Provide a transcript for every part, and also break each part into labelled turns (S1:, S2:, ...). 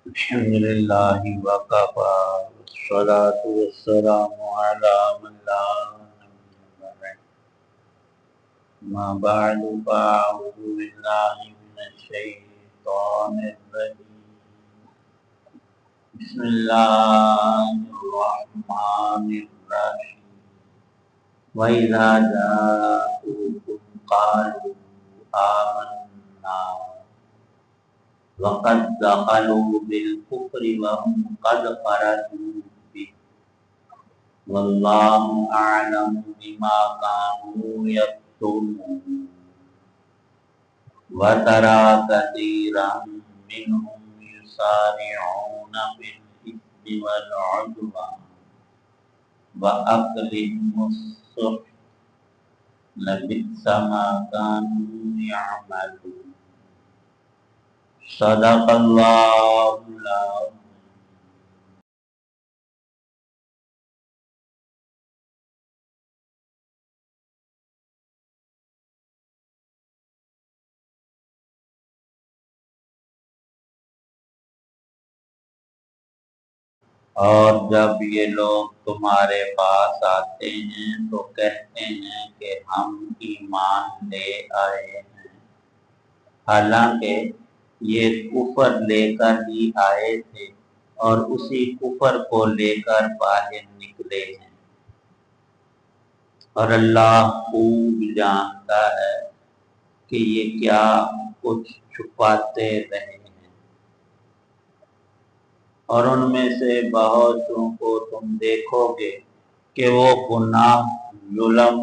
S1: الحمد لله وكفى والصلاة والسلام على من لا نبي بعده ما بعد فأعوذ بالله من الشيطان الرجيم بسم الله الرحمن الرحيم وإذا جاءوكم قالوا آمنا وقد دخلوا بالكفر وهم قد خرجوا به والله أعلم بما كانوا يكتمون وترى كثيرا منهم يسارعون في الإثم والعدوان وأكلهم السحت لبئس ما كانوا يعملون صدق الله العظيم. اور جب یہ لوگ تمہارے پاس آتے ہیں تو کہتے ہیں کہ ہم ایمان لے آئے ہیں، حالانکہ یہ کفر لے کر ہی آئے تھے اور اسی کفر کو لے کر باہر نکلے ہیں، اور اللہ خوب جانتا ہے کہ یہ کیا کچھ چھپاتے رہے ہیں۔ اور ان میں سے بہتوں کو تم دیکھو گے کہ وہ گناہ، ظلم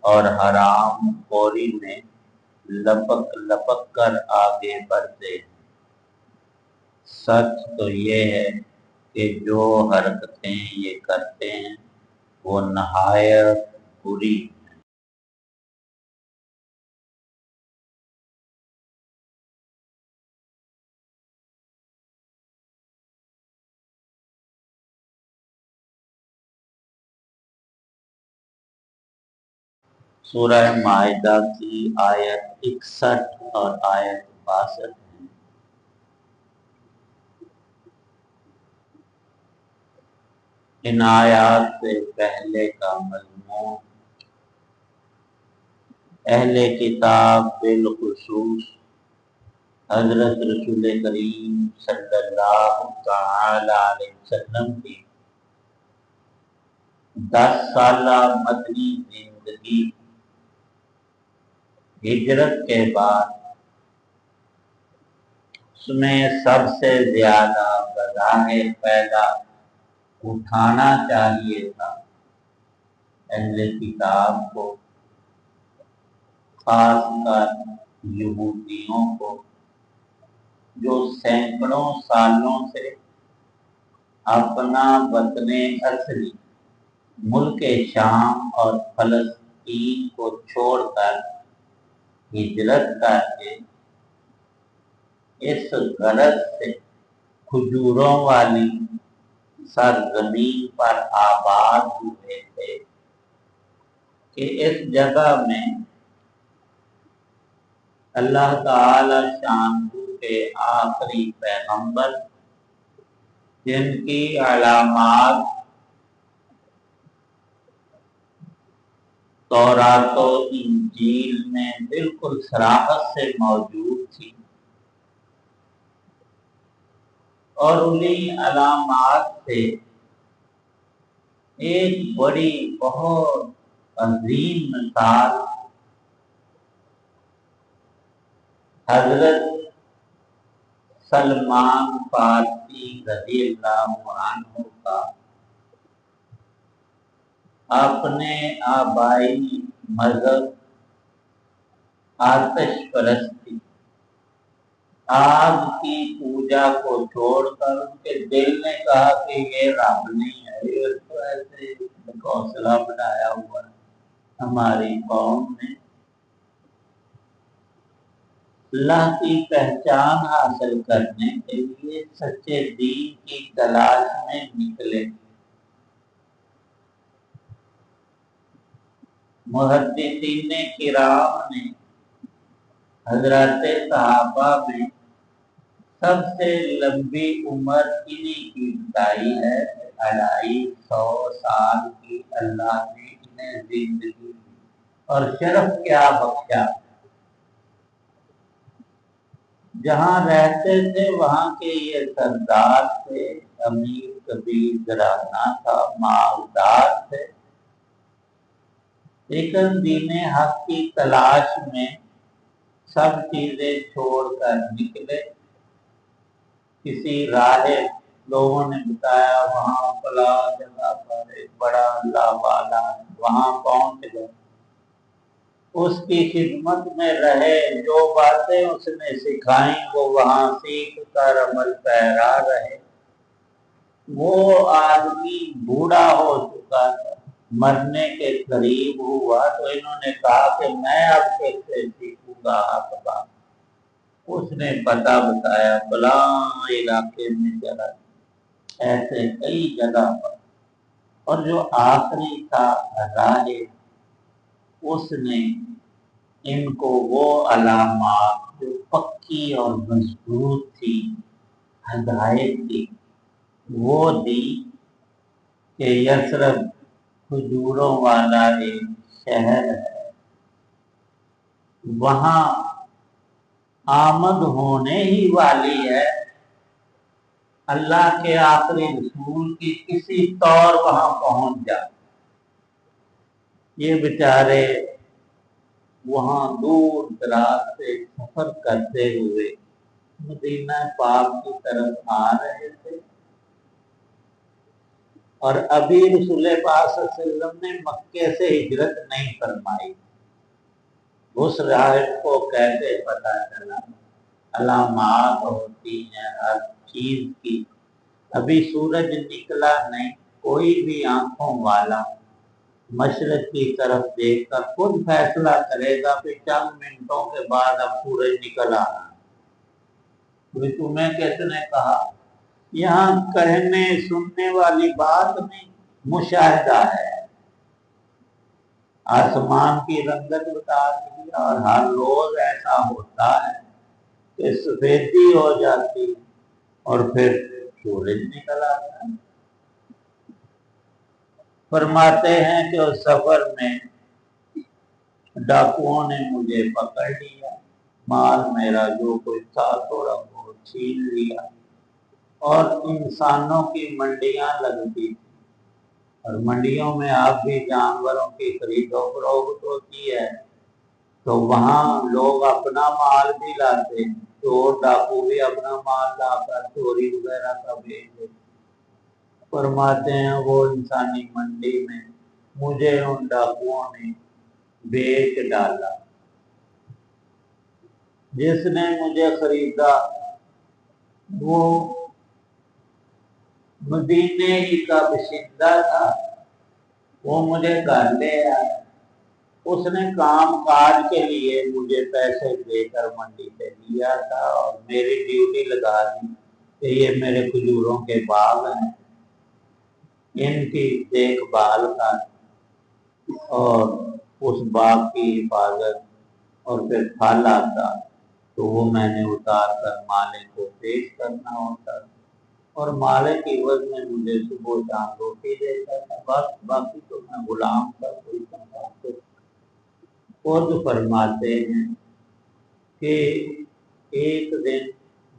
S1: اور حرام خوری میں لپک لپک کر آگے بڑھتے ہیں۔ سچ تو یہ ہے کہ جو حرکتیں یہ کرتے ہیں وہ نہایت بری۔ سورہ مائدہ کی آیت 61 اور آیت 62 ہے۔ ان آیات سے پہلے کا مضمون اہل کتاب بالخصوص حضرت رسول کریم صلی اللہ تعالی علیہ وسلم کی 10 سالہ مدنی زندگی، ہجرت کے بعد اس میں سب سے زیادہ بظاہر فائدہ اٹھانا چاہیے تھا اہل کتاب کو، خاص کر یہودیوں کو، جو سینکڑوں سالوں سے اپنا وطن اصلی ملک شام اور فلسطین کو چھوڑ کر ہجرت کر کے اس غرض سے کھجوروں والی سرزمین پر آباد ہوئے تھے کہ اس جگہ میں اللہ تعالی شان کے آخری پیغمبر، جن کی علامات تورات و انجیل میں بالکل صراحت سے موجود تھی، اور انہیں علامات سے ایک بڑی بہت عظیم مثال حضرت سلمان فارسی رضی اللہ عنہ کا اپنے آبائی مذہب آتش پرستی، آگ کی پوجا کو چھوڑ کر ان کے دل نے کہا کہ یہ رب نہیں ہے، یہ تو ایسے گھونسلہ بنایا ہوا ہے۔ ہماری قوم نے اللہ کی پہچان حاصل کرنے کے لیے سچے دین کی تلاش میں نکلے۔ محدثین کرام نے حضرات صحابہ میں سب سے لمبی عمر انہی کی بتائی ہے، 250 سال کی اللہ نے انہیں زندگی دی، اور شرف کیا بخشا۔ جہاں رہتے تھے وہاں کے یہ سردار تھے، امیر کبیر گھرانہ تھا، مالدار تھے، لیکن دین حق کی تلاش میں سب چیزیں چھوڑ کر نکلے۔ کسی راہ لوگوں نے بتایا وہاں فلاں جگہ پر ایک بڑا اللہ والا ہے، وہاں پہنچ گئے، اس کی خدمت میں رہے، جو باتیں اس نے سکھائیں وہ وہاں سیکھ کر عمل پیرا رہے۔ وہ آدمی بوڑھا ہو چکا تھا، مرنے کے قریب ہوا، تو انہوں نے کہا کہ میں اب کیسے سیکھوں گا حق بات۔ اس نے پتہ بتایا فلاں علاقے میں چلا، ایسے کئی جگہ پر، اور جو آخری تھا راہ، اس نے ان کو وہ علامات جو پکی اور مضبوط تھی، ہدایت دی، وہ دی کہ یثرب کھجوروں والا ایک شہر ہے، وہاں آمد ہونے ہی والی ہے، اللہ کے آخری رسول کی کسی طور وہاں پہنچ جا۔ یہ بیچارے وہاں دور دراز سے سفر کرتے ہوئے مدینہ پاک کی طرف آ رہے تھے، اور ابھی رسول پاک صلی اللہ علیہ وسلم نے مکے سے ہجرت نہیں فرمائی۔ اس راہب کو کیسے پتہ چلا؟ علامات ہوتی ہیں ہر چیز کی، ابھی سورج نکلا نہیں، کوئی بھی آنکھوں والا مشرق کی طرف دیکھ کر خود فیصلہ کرے گا کہ چند منٹوں کے بعد اب سورج نکل آنا۔ تمہیں کس نے کہا؟ یہاں کہنے سننے والی بات نہیں، مشاہدہ ہے۔ آسمان کی رنگت بتا دی، اور ہر روز ایسا ہوتا ہے کہ سفیدی ہو جاتی اور پھر سورج نکل آتا ہے۔ فرماتے ہیں کہ اس سفر میں ڈاکوؤں نے مجھے پکڑ لیا، مال میرا جو کچھ تھا تھوڑا بہت چھین لیا، اور انسانوں کی منڈیاں لگتی تھی، اور منڈیوں میں آپ بھی جانوروں کی خرید و فروخت ہوتی ہے، تو وہاں لوگ اپنا مال بھی لاتے ہیں، چور ڈاکو بھی اپنا مال لا کر چوری وغیرہ کا بیچ دیتے۔ فرماتے ہیں وہ انسانی منڈی میں مجھے ان ڈاکوؤں نے بیچ ڈالا۔ جس نے مجھے خریدا وہ مدینے ہی کا باشندہ تھا، وہ مجھے گھر لے آیا، اس نے کام کاج کے لیے مجھے پیسے دے کر منڈی سے لیا تھا، اور میری ڈیوٹی لگا دی کہ یہ میرے کھجوروں کے باغ ہیں، ان کی دیکھ بھال کر اور اس باغ کی حفاظت، اور پھر پھل آتا تو وہ میں نے اتار کر مالک کو پیش کرنا ہوتا، اور مالک کی عوض میں مجھے صبح شام روٹی دیتا تھا، بس باقی تو میں غلام کا کوئی سمجھا۔ خود فرماتے ہیں کہ ایک دن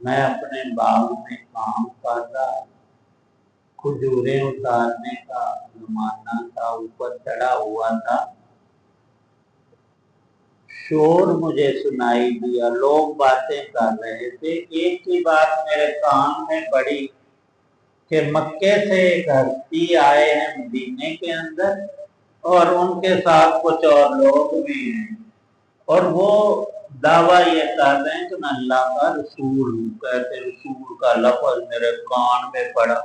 S1: میں اپنے باغ میں کام کر رہا، کھجوریں اتارنے کا زمانہ تھا، اوپر چڑھا ہوا تھا، شور مجھے سنائی دیا، لوگ باتیں کر رہے تھے، ایک ہی بات میرے کان میں پڑی کہ مکے سے ایک ہستی آئے ہیں مدینے کے اندر، اور ان کے ساتھ کچھ اور لوگ بھی ہیں، اور وہ دعویٰ یہ کر رہے ہیں کہ میں اللہ کا رسول ہوں۔ کہتے رسول کا لفظ میرے کان میں پڑا،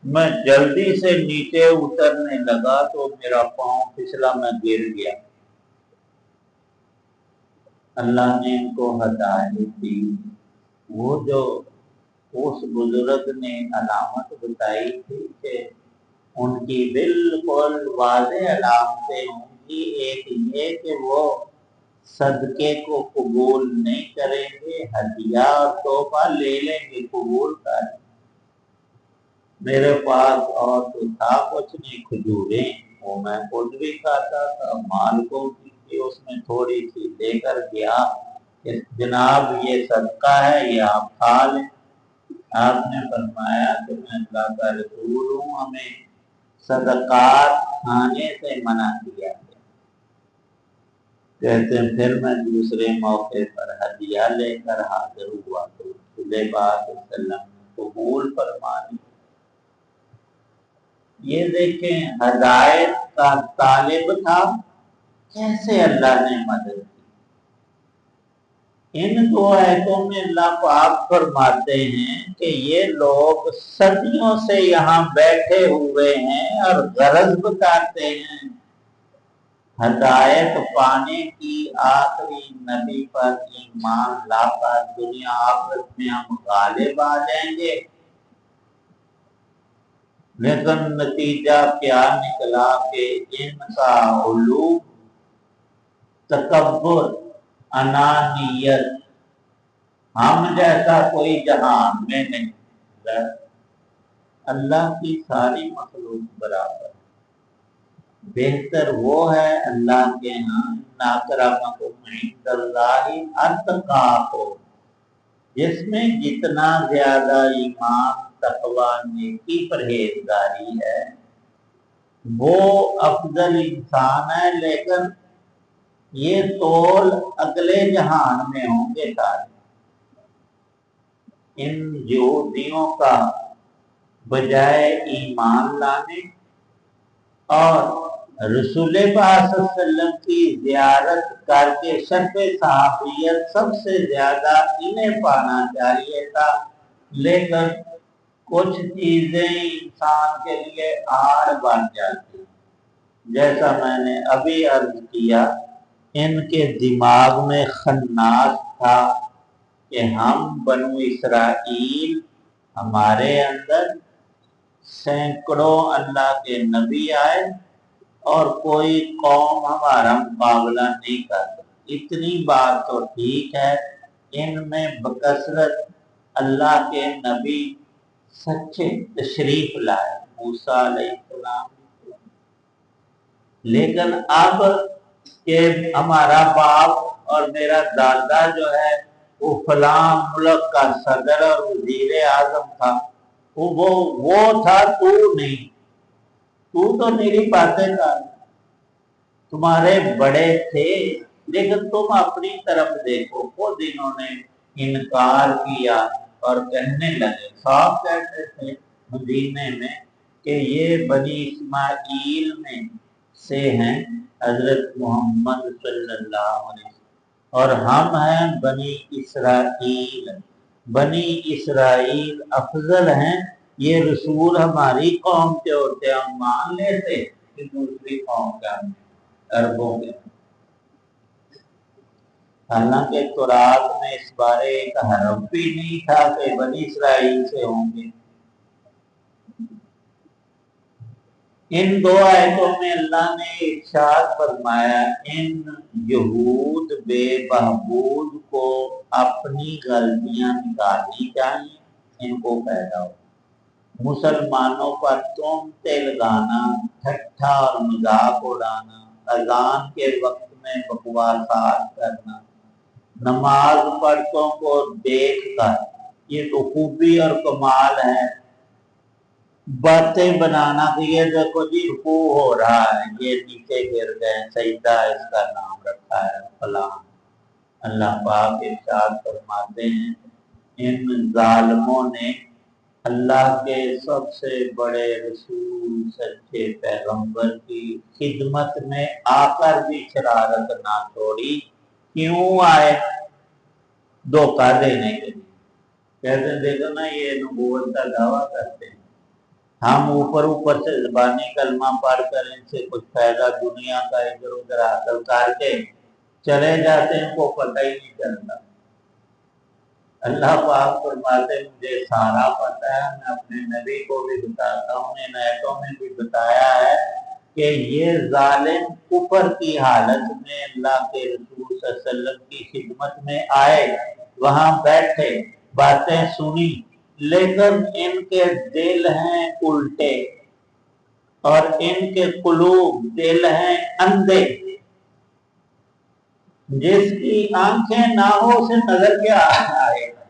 S1: میں جلدی سے نیچے اترنے لگا تو میرا پاؤں پھسلا، میں گر گیا۔ اللہ نے ان کو ہدایت دی۔ وہ جو اس بزرگ نے علامت بتائی تھی کہ ان کی بالکل واضح علامتیں ہوں گی، ایک یہ کہ وہ صدقے کو قبول نہیں کریں گے، ہدیہ اور تحفہ لے لیں گے، قبول کر میرے پاس اور تو تھا کچھ نہیں، کھجوریں وہ میں خود بھی کھاتا تھا، مالکوں کی تھی، اس میں تھوڑی سی دے کر گیا کہ جناب یہ صدقہ ہے، یہ آپ کھا لیں۔ آپ نے فرمایا کہ میں اللہ کا رسول ہوں، ہمیں صدقات کھانے سے منع کیا گیا۔ کہتے ہیں پھر میں دوسرے موقع پر ہدیہ لے کر حاضر ہوا تو رسول پاک صلی اللہ علیہ وسلم نے قبول فرما لی۔ یہ دیکھیں ہدایت کا طالب تھا، کیسے اللہ نے مدد کی۔ ان دو آیتوں میں اللہ پاک فرماتے ہیں کہ یہ لوگ صدیوں سے یہاں بیٹھے ہوئے ہیں اور غرض بتاتے ہیں ہدایت پانے کی، آخری نبی پر ایمان لا کر دنیا آخرت میں ہم غالب آ جائیں گے۔ لیکن نتیجہ کیا نکلا کہ ان کا علو، تکبر، انانیت، ہم جیسا کوئی جہان میں نہیں، اللہ کی ساری مخلوق برابر، بہتر وہ ہے اللہ کے ہاں اکرمکم عند اللہ اتقاکم، جس میں جتنا زیادہ ایمان، تقویٰ، نیکی، پرہیزگاری ہے وہ افضل انسان ہے۔ لیکن یہ تول اگلے جہان میں ہوں گے سارے۔ ان یہودیوں کا بجائے ایمان لانے اور رسول پاک صلی اللہ علیہ وسلم کی زیارت کر کے شرف صحابیت سب سے زیادہ انہیں پانا چاہیے تھا، لیکن کچھ چیزیں انسان کے لیے آڑ بن جاتی، جیسا میں نے ابھی عرض کیا، ان کے دماغ میں خناس تھا کہ ہم بنو اسرائیل، ہمارے اندر سینکڑوں اللہ کے نبی آئے اور کوئی قوم ہمارا مقابلہ نہیں کر سکتی۔ اتنی بات تو ٹھیک ہے، ان میں بکثرت اللہ کے نبی سچے تشریف لائے، موسیٰ علیہ السلام، لیکن اب کہ ہمارا باپ اور میرا دادا جو ہے وہ فلاں ملک کا صدر اور وزیر اعظم تھا، وہ تھا، تو نہیں، تو میری باتیں کر، تمہارے بڑے تھے، لیکن تم اپنی طرف دیکھو، خود انہوں نے انکار کیا اور کہنے لگے، صاحب کہتے تھے مدینے میں کہ یہ بنی اسماعیل میں سے ہیں حضرت محمد صلی اللہ علیہ وسلم، اور ہم ہیں بنی اسرائیل، بنی اسرائیل افضل ہیں، یہ رسول ہماری قوم کے ہوتے ہم مان لیتے کہ دوسری قوم کا عربوں کے۔ حالانکہ قرآن میں اس بارے ایک حرف بھی نہیں تھا کہ بنی اسرائیل سے ہوں گے۔ ان دو آیتوں میں اللہ نے ارشاد فرمایا ان یہود بے بہبود کو اپنی غلطیاں نکالنی چاہیے، ان کو پیدا ہو، مسلمانوں پر تہمتیں لگانا، ٹھٹھا اور مذاق اڑانا، اذان کے وقت میں بکواسات کرنا، نماز پڑھتوں کو دیکھ کر، یہ تو خوبی اور کمال ہے، باتیں بنانا کہ یہ دیکھو جی رکوع ہو رہا ہے، یہ نیچے گر گئے، سجدہ اس کا نام رکھا ہے فلاں۔ اللہ پاک ارشاد فرماتے ہیں ان ظالموں نے اللہ کے سب سے بڑے رسول، سچے پیغمبر کی خدمت میں آ کر بھی شرارت نہ چھوڑی۔ کیوں آئے؟ دھوکہ دینے کے لیے، کہتے ہیں دیکھو نا یہ نبوت کا دعویٰ کرتے ہیں، ہم اوپر سے زبانی کلمہ پڑھ کر ان سے کچھ فائدہ دنیا کا ادھر ادھر حاصل کر کے چلے جاتے ہیں، کو پتہ ہی نہیں چلتا۔ اللہ پاک فرماتے مجھے سارا پتہ ہے، میں اپنے نبی کو بھی بتاتا ہوں، ان آیتوں میں بھی بتایا ہے کہ یہ ظالم کفر کی حالت میں اللہ کے رسول صلی اللہ علیہ وسلم کی خدمت میں آئے، وہاں بیٹھے، باتیں سنی، لیکن ان کے دل ہیں الٹے اور ان کے قلوب دل ہیں اندھے۔ جس کی آنکھیں نہ ہو اسے نظر کیا آئے گا؟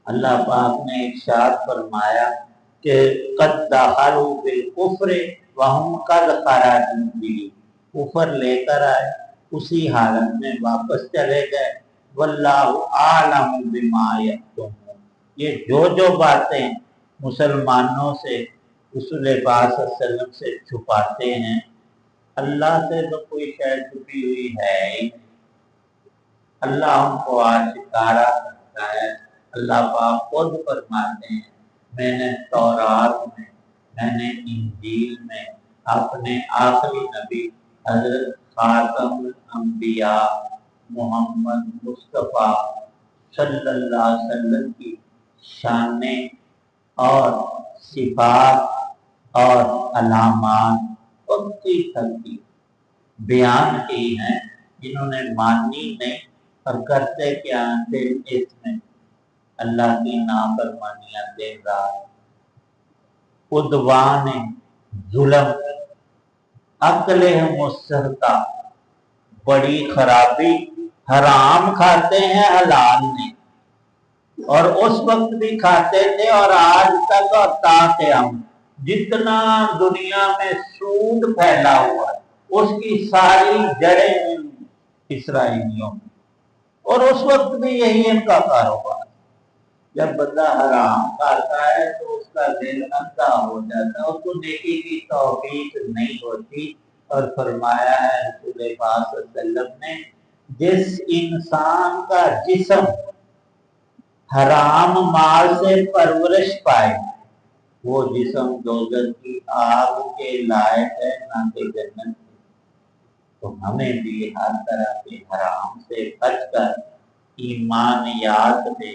S1: اللہ پاک نے ارشاد فرمایا کہ قد دخلوا بالکفر وهم قد خرجوا به، کفر لے کر آئے، اسی حالت میں واپس چلے گئے۔ واللہ اعلم بما یکتمون، یہ جو باتیں مسلمانوں سے رسول پاک صلی اللہ علیہ وسلم سے چھپاتے ہیں، اللہ سے تو کوئی شے چھپی ہوئی ہے ہی نہیں۔ اللہ ان کو آشکارا کرتا ہے۔ اللہ پاک خود فرماتے ہیں میں نے تورات میں نے انجیل میں اپنے آخری نبی حضرت خاتم الانبیاء محمد مصطفیٰ صلی اللہ علیہ وسلم کی شانیں اور صفات اور علامات پکی تھکی بیان کی ہیں، جنہوں نے مانی نہیں اور کرتے کیا تھے، اس میں اللہ کی نافرمانیاں دے رہا، عدوان ظلم، عقل مستحقہ، بڑی خرابی، حرام کھاتے ہیں حلال نہیں، اور اس وقت بھی کھاتے تھے اور آج تک اور تا قیامت جتنا دنیا میں سود پھیلا ہوا ہے اس کی ساری جڑیں اسرائیلیوں میں، اور اس وقت بھی یہی ان کا کاروبار۔ جب بندہ حرام کھاتا ہے تو اس کا دل اندھا ہو جاتا ہے، اس کو نیکی کی توفیق نہیں ہوتی۔ اور فرمایا ہے رسول پاک صلی اللہ علیہ وسلم نے، جس انسان کا جسم حرام مال سے پرورش پائے وہ جسم دوزخ کی آگ کے لائق ہے، نہ کہ جنت کی۔ تو ہمیں بھی ہر طرح کے حرام سے بچ کر ایمانیات میں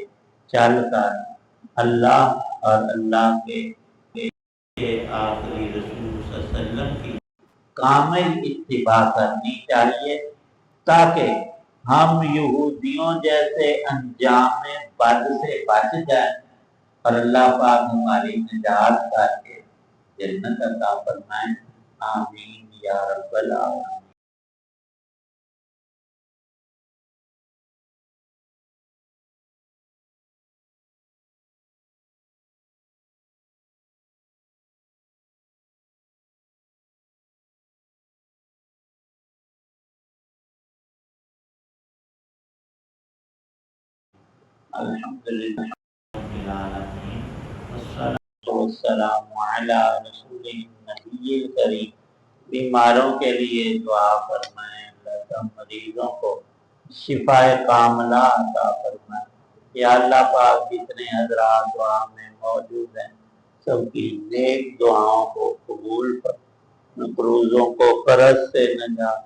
S1: چل کر اللہ اور اللہ کے آخری رسول صلی اللہ علیہ وسلم کی کامل اتباع کرنی چاہیے، تاکہ ہم یہودیوں جیسے انجام بد سے بچ جائیں اور اللہ پاک ہماری نجات کر کے جنت عطا فرمائیں۔ آمین یا رب العالمین۔ الحمدللہ رب العالمین، والصلاۃ والسلام علی رسول النبی الکریم۔ بیماروں کے لیے دعا فرمائیں، اللہ تعالی مریضوں کو شفا کاملہ عطا فرمائیں۔ یا اللہ پاک جتنے حضرات دعا میں موجود ہیں سب کی نیک دعاؤں کو قبول فرما، مقروضوں کو قرض سے نجات،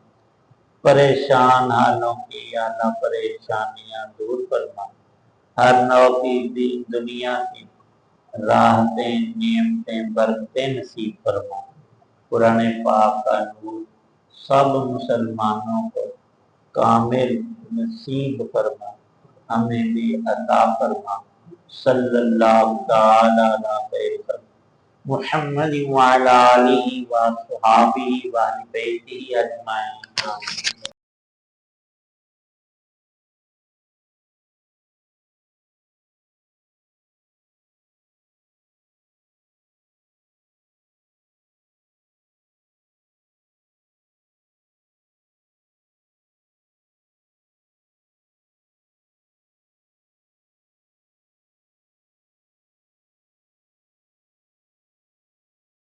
S1: پریشان حالوں کی یا اللہ پریشانیاں دور فرما، ہر نوع کی دین دنیا کی راحتیں نعمتیں برکتیں نصیب فرما۔ قرآن پاک کا نور سب مسلمانوں کو کامل نصیب فرما، ہمیں بھی عطا فرما۔ صلی اللہ تعالی علی خیر محمد وعلی آلہ وصحبہ وآل بیتہ اجمعین۔